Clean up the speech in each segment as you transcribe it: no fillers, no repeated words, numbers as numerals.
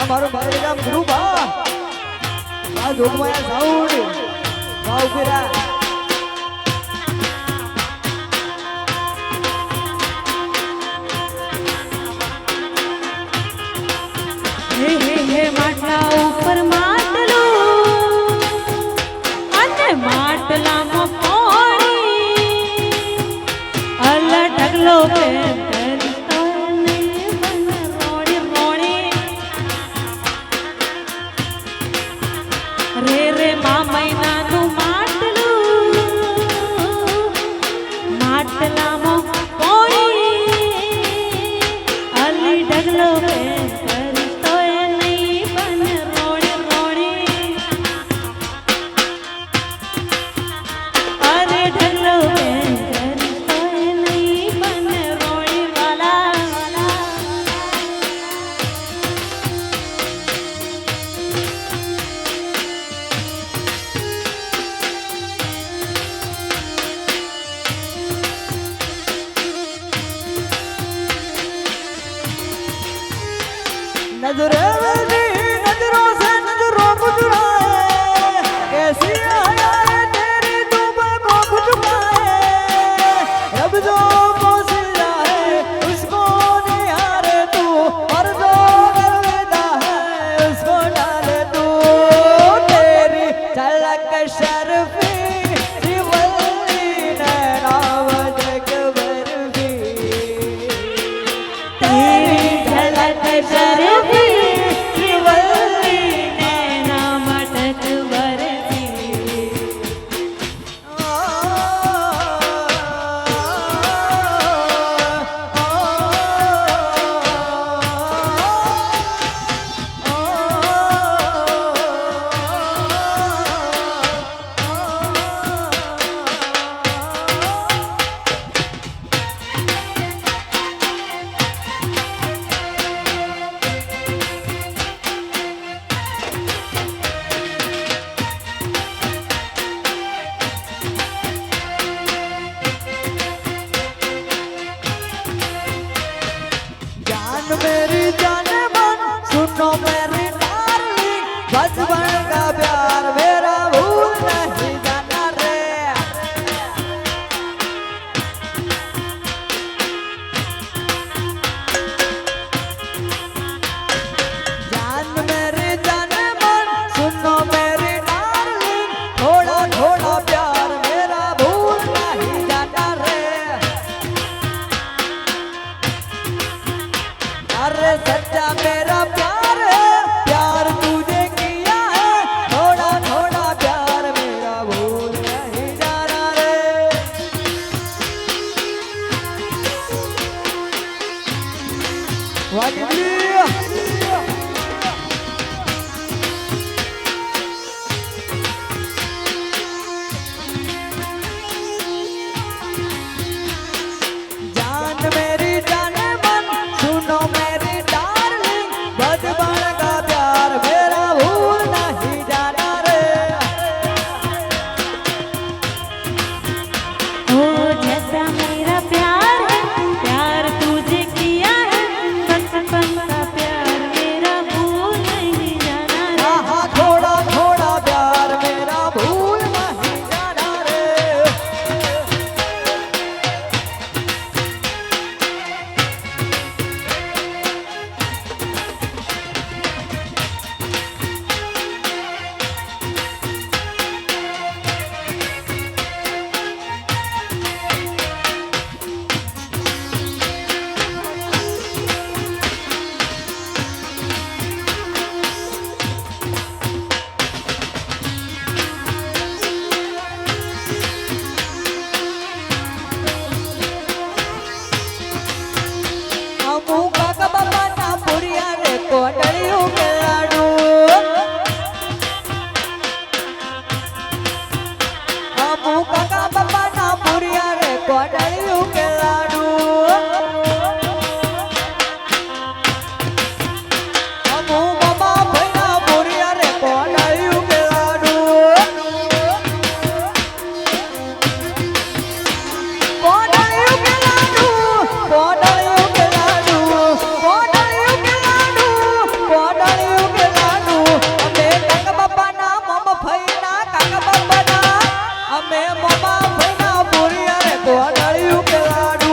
મારો મારું નામ ધ્રુવા આ જોગમાયા સાઉન્ડ ભાવ ફેરા હે હે હે માટલા ઉપર માટલો અને માટલામાં પાણી અલ ઢગલો પ્રેમ કરતો ને બન રોણી રોણી રે રે મા મૈનાનું માટલું માટલામાં પાણી અલી ઢગલો પ્રેમ नजरों से नजरों को चुराए कैसी आया है तेरी दुबा को झुकाए अब जो पहुंचा है उसको निहारे तू और जो अलविदा है उसको डाले तू तेरी झलक शर्फी शिवल्ली नैनाव जगबर भी तेरी झलक शर्फी मेरी जान मन सुनो मेरी डार्लिंग बचपन का प्यार मेरा भूल नहीं जाना रे जान मेरी जान मन सुनो मेरी डार्लिंग थोड़ा थोड़ा प्यार मेरा भूल नहीं जाना रे अरे सच्चा मेरा प्यार है प्यार तुझे किया है थोड़ा थोड़ा प्यार मेरा भूल नहीं जाना रे वाजिबी जान मेरी जान मन सुनो मेरी डार्लिंग बचपन का प्यार मेरा भूल नहीं जाना रे ओ जैसा मेरा प्यार है प्यार तुझे किया है बचपन का प्यार मेरा भूल नहीं जाना रे हाँ थोड़ा थोड़ा प्यार मेरा भूल नहीं जाना रे અમુક કાકા બાપાના પુરિયા રે કોટળિયું કે લાડુ અમુક કાકા બાપાના પુરિયા રે કોટળિયું કે લાડુ અમુક મામા ભાઈના પુરિયા રે કોટળિયું કે લાડુ કોટળિયું કે લાડુ કોટળિયું કે લાડુ કોટળિયું કે લાડુ કોટળિયું કે લાડુ અમે કાકા બાપાના મમ્મા ભાઈના કાકા બાપાના અમે મમ્મા ભાઈના પુરિયા રે કોટળિયું કે લાડુ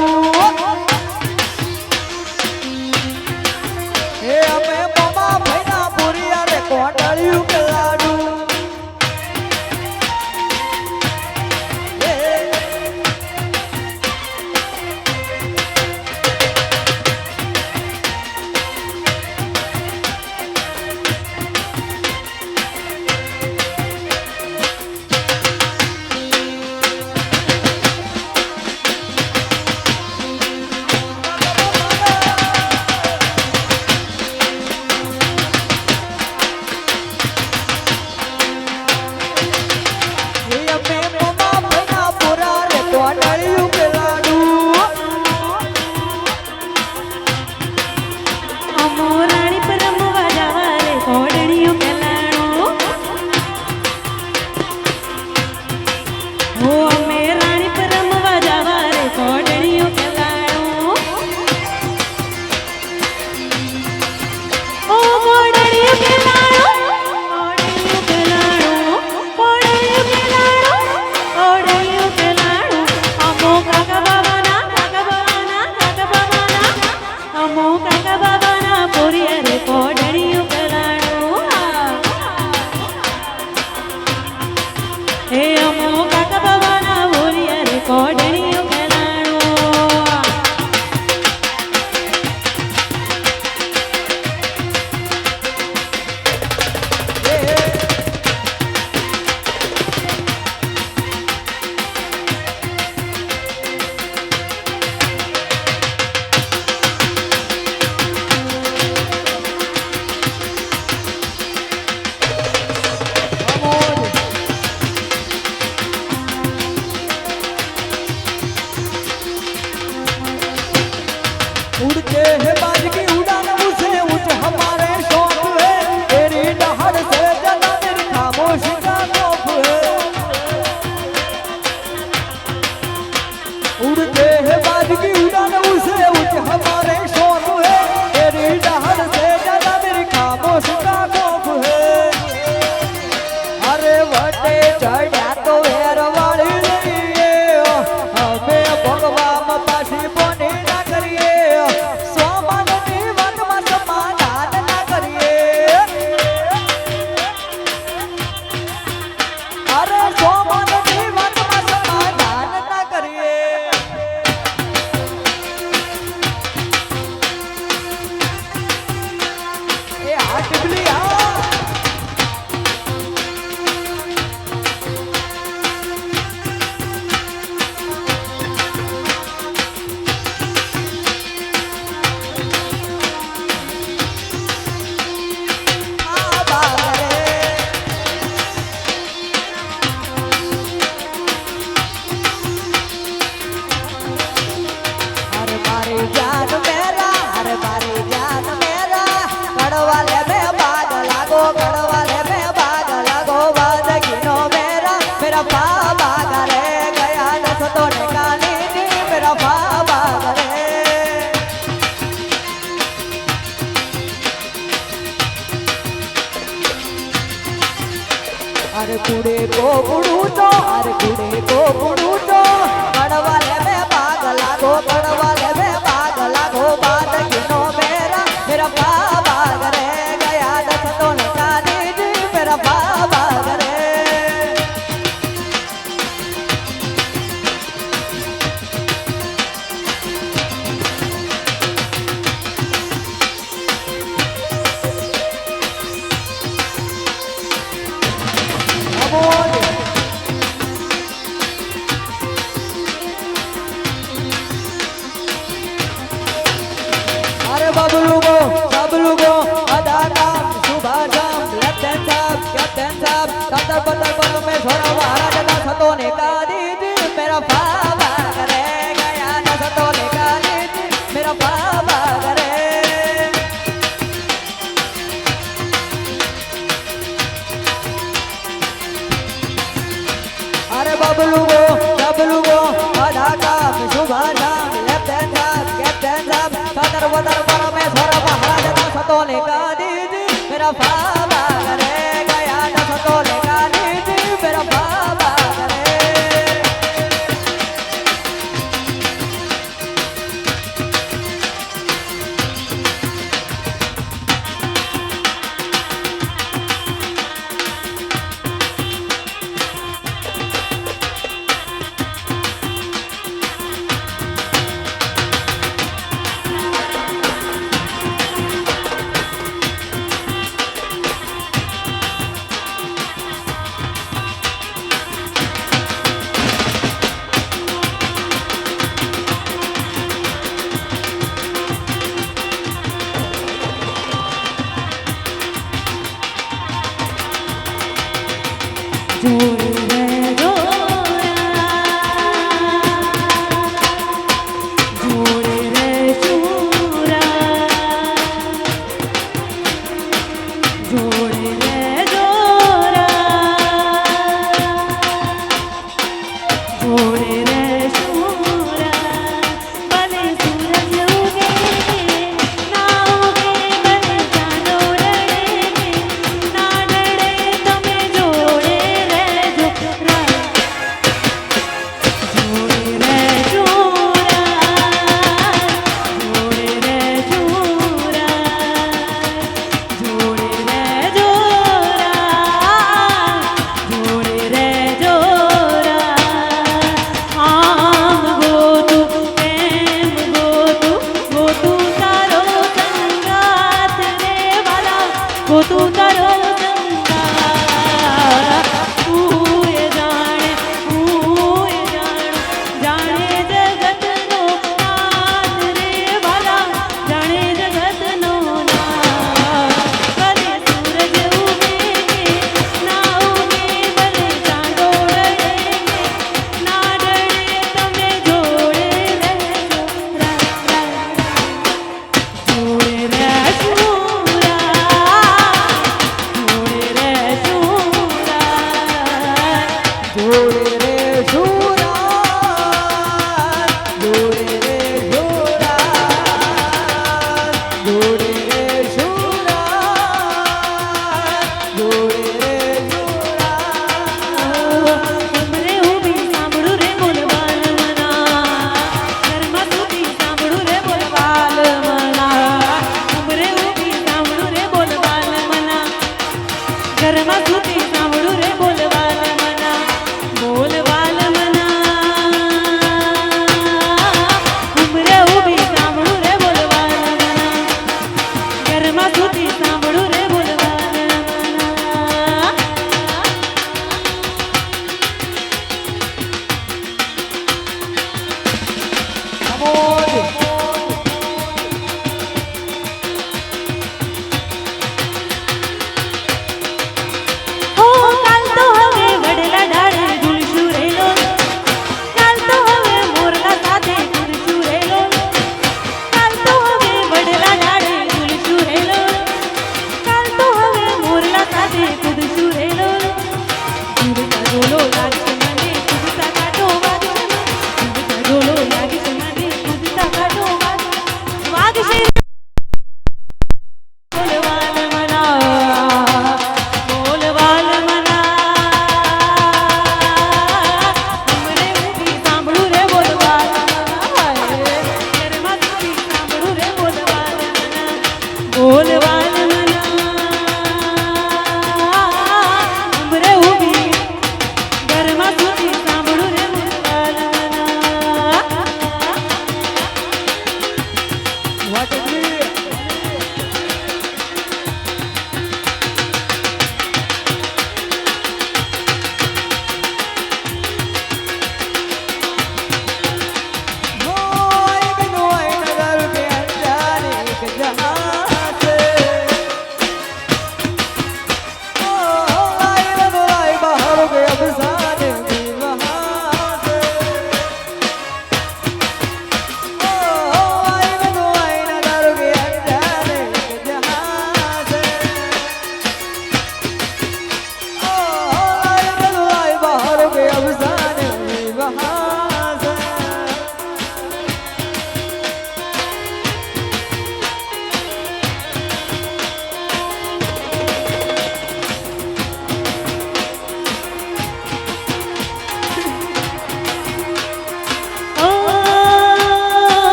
એ અમે મમ્મા ભાઈના પુરિયા રે કોટળિયું કે લાડુ એ અમે મમ્મા ભાઈના પુરા રે કોટળિયું કે લાડુ અમો રાણી પર રમવા જાવા રે કોડણીયું કેલાણું ઓ અમે રાણી પર રમવા જાવા રે કોડણીયું કેલાણું ઓ કોડણીયું કેલાણું કોડણીયું કેલાણું કોડણીયું કેલાણું કોડણીયું કેલાણું અમો કાકા બાબાના અમો કાકા બાબાના પોરિયા રે કોડણીયું કેલાણું હે અમો કાકા બાબાના પોરિયા રે કોડણીયું કેલાણું उड़ते हैं बाज की उड़ान उसे ऊंच हमारे शौक है तेरी डहर से ज्यादा मेरी खामोशी का खौफ है उड़ते हैं बाज की उड़ान उसे ऊंच हमारे शौक है अरे कुड़े को बुड़ूचो अरे कुड़े को बुड़ूचो कड़वाले में बाग लागो कड़वाले में बाग लागो बात किनो मेरा बाबा रे गया दस तो निकाली जी मेरा बाबा रे अरे बबलू गो अदा नाम शुभाशम लेफ्ट हैंड कैप्टन साहब तंत्र बदल परमेश्वर महाराज का सतो ने कादी जी मेरा बाबा करे गया ना सतो ने कादी जी मेरा बाबा करे अरे बबलू गो अदा नाम शुभाशम लेफ्ट हैंड कैप्टन साहब तंत्र बदल परमेश्वर महाराज का सतो ने कादी जी मेरा बाबा करे गया ना सतो ने कादी जी मेरा बाबा करे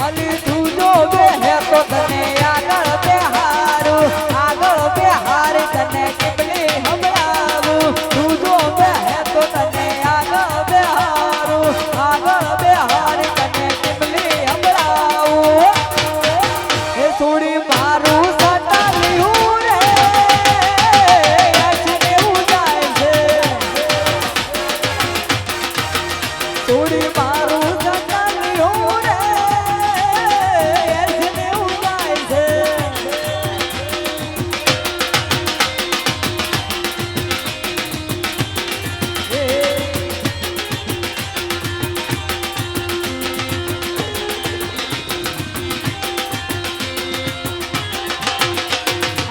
અલી તું જો બે હે તો તને આગળ બેહાર તને કિબલી હમણાવું તું જો બે હે તો તને આગળ બેહાર તને કિબલી હમણાવું એ સોડી મારું સટાલ્યું રે અસને ઉજાય છે સોડી મારું સટાલ્યું રે અસને ઉજાય છે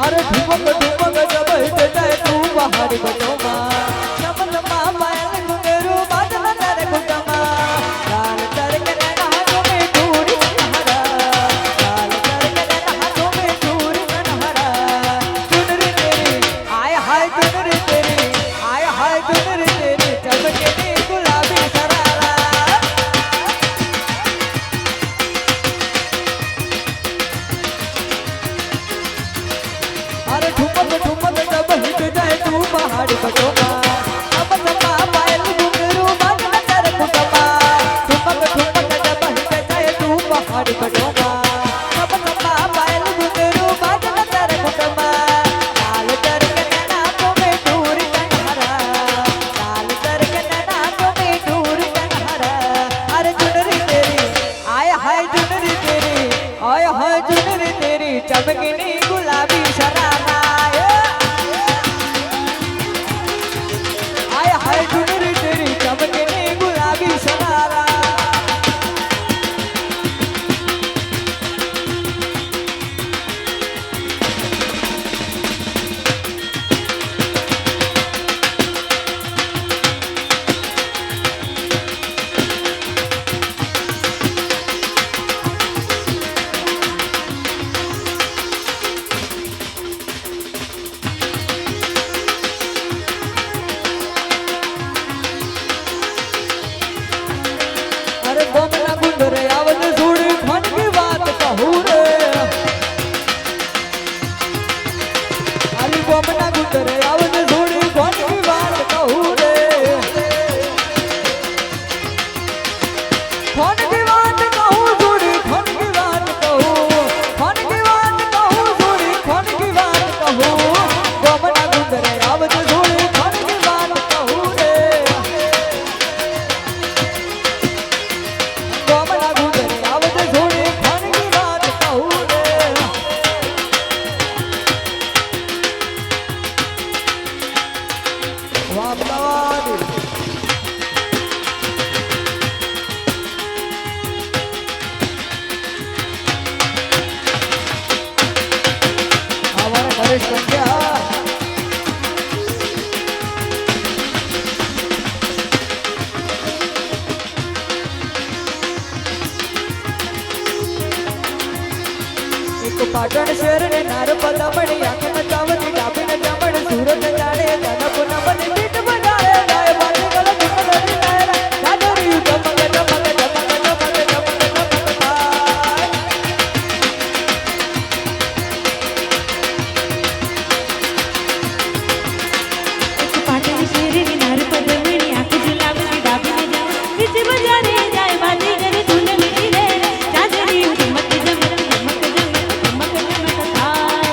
अरे ठुमक ठुमक जब हिट जाए तू बाहर बटोमा चमनमा पायल घुंघरू बादल तेरे घुटमा लाल करके नैना हाथों में डोरी कन्हरा लाल करके नैना हाथों में डोरी कन्हरा चुनरी तेरी आय हाय चुनरी तेरी आय हाय चुनरी तेरी चमके गुलाबी सरारा अरे ठुमक ठुमक जब हिट जाए तू पहाड़ी बटोमा चमनमा पायल घुंघरू बादल तेरे घुटमा ठुमक ठुमक जब हिट जाए तू पहाड़ी बटोमा चमनमा पायल घुंघरू बादल तेरे घुटमा लाल करके नैना आँखों में डोरी कन्हरा लाल करके नैना आँखों में डोरी कन्हरा अरे चुनरी तेरी आय हाय चुनरी तेरी आय हाय चुनरी तेरी चमकनी गुलाबी शरारा आय हाय चुनरी तेरी चमकनी गुलाबी शरारा अरे बोमना गुंडरे आवज सुड़ी खन की बात कहूँ रे अरे बोमना गुंडरे आवज सुड़ी खन की बात कहूँ रे खन की बात कहूँ सुड़ी खन की बात कहूँ खन की बात कहूँ सुड़ी खन की बात कहूँ बोमना गुंडरे आवज सुड़ी खन की बात कहूँ रे बोमना गुंडरे आवज सुड़ी खन की बात कहूँ रे वापलावादी हमारे गणेश कन्या एक पाटण शहर ने नार पदामणी आंख में चावती डाबी ने जमण सूरत जाने तनप न बने पीठ बजाए गाय बाजी गल दुखदरी नायरा जादरी चमक चमक चमक चमक चमक चमक पाय एक पाटण शहर ने नार पदमणी आंख झुलावती डाबी ने जाम बीच बजारे जाए बाजी करे धुन मिली रे चादरी चमक चमक चमक चमक चमक थाय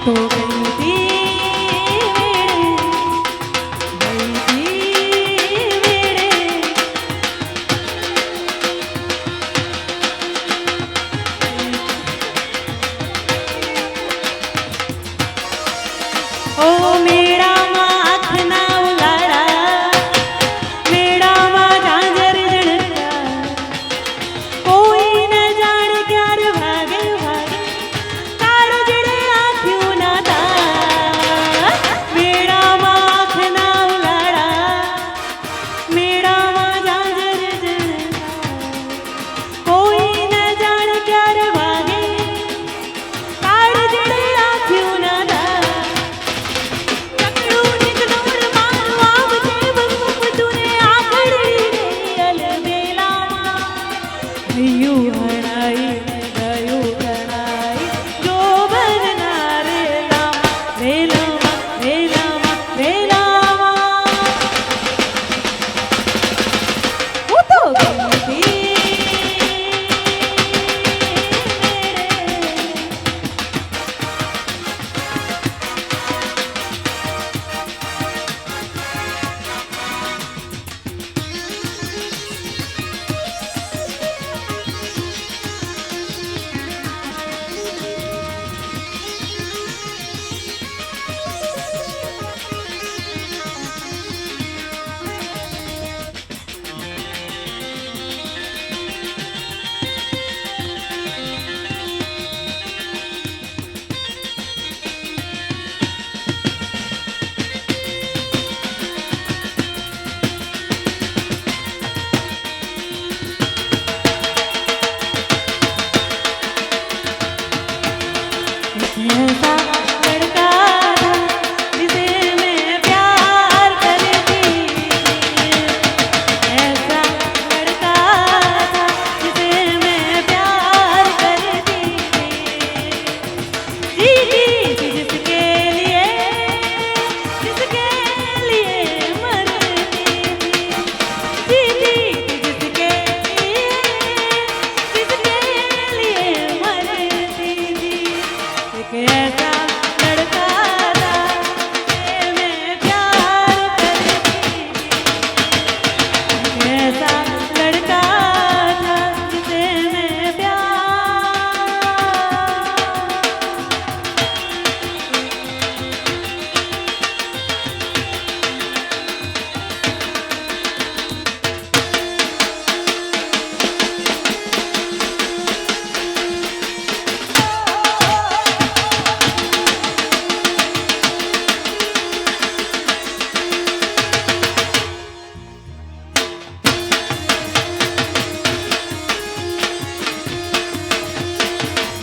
तो गई थी ऐसा लड़का था जिसे मैं प्यार करती थी। ऐसा लड़का था जिसे मैं प्यार करती थी। जीती थी जिसके लिए मरती थी। जीती थी जिसके लिए मरती थी। एक ऐसा लड़का था जिसे मैं प्यार करती थी। एक ऐसा लड़का था जिसे मैं प्यार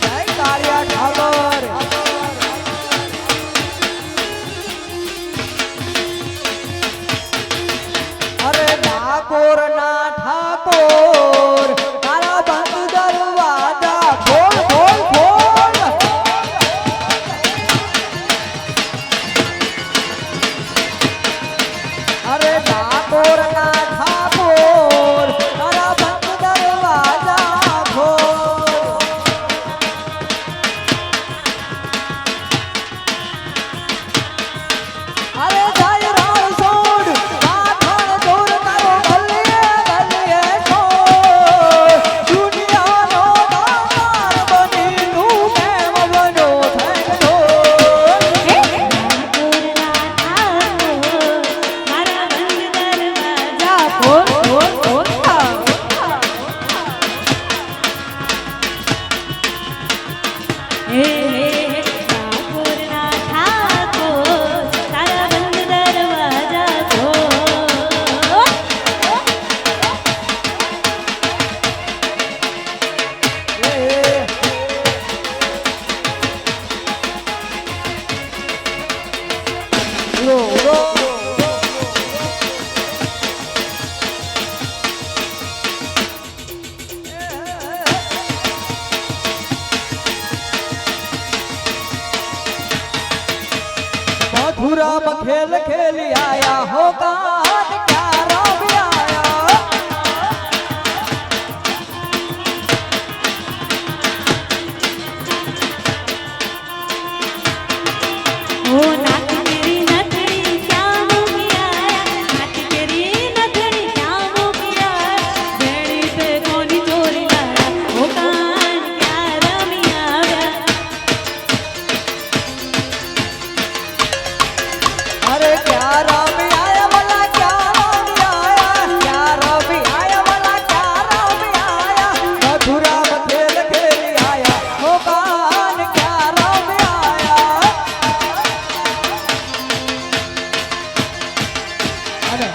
જય કાળિયા ઠાકોર અરે ઠાકોર ના ઠાકોર તારા બંધ દરવાજા ખોલ ખોલ ખોલ અરે ઠાકોર ના ઠાકોર તારા બંધ દરવાજા ખોલ અરે જાય રાણ છોડ માથાણ દૂર તારો ગલીએ ગલીએ છોડ દુનિયાનો દાતાર બની તું કેમ બન્યો થઈ ઢોલ મારા બંધ દરવાજા ખોલ ખોલ ખોલ હે ઠાકોરના ઠાકોર તારા બંધ દરવાજા ખોલ લો લો मथुरा में खेल खेली आया हो कान क्या राम आया ओ नाक तेरी नथनी क्या मुँह आया। नाक तेरी नथनी क्या मुँह आया। बेड़ी पे कोनी चोरी लाया। ओ कान क्या रमी आया। अरे क्या राम आया वाला क्या राम आया क्या राम आया वाला क्या राम आया मथुरा में खेल खेली आया हो कान क्या राम आया अरे